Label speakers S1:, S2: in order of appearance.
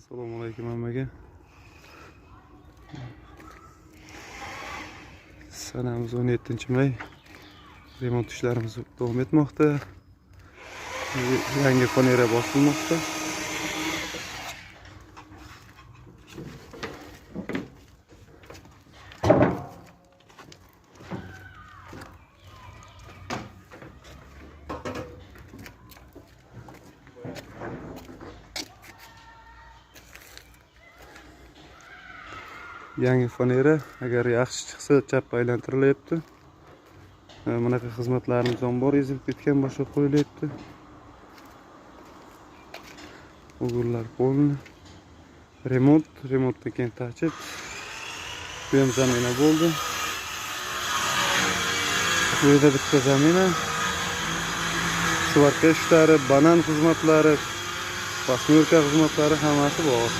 S1: Assalomu alaykum hammaga. Sanamiz 17-may. Remont ishlarimiz davom etmoqda. Yangi panera bosilmoqda. Yangi fanera agar yaxshi chiqsa chapga aylantirilyapti. Bunaqa xizmatlarimiz ham bor, ezilib ketgan boshqa qo'yilyapti. O'g'illar polni remontdan keyin tachib, bu ham zamina bo'ldi. Bu yerda bitta zamina, svarka ishlari, banan xizmatlari, pasmurka xizmatlari hammasi bor.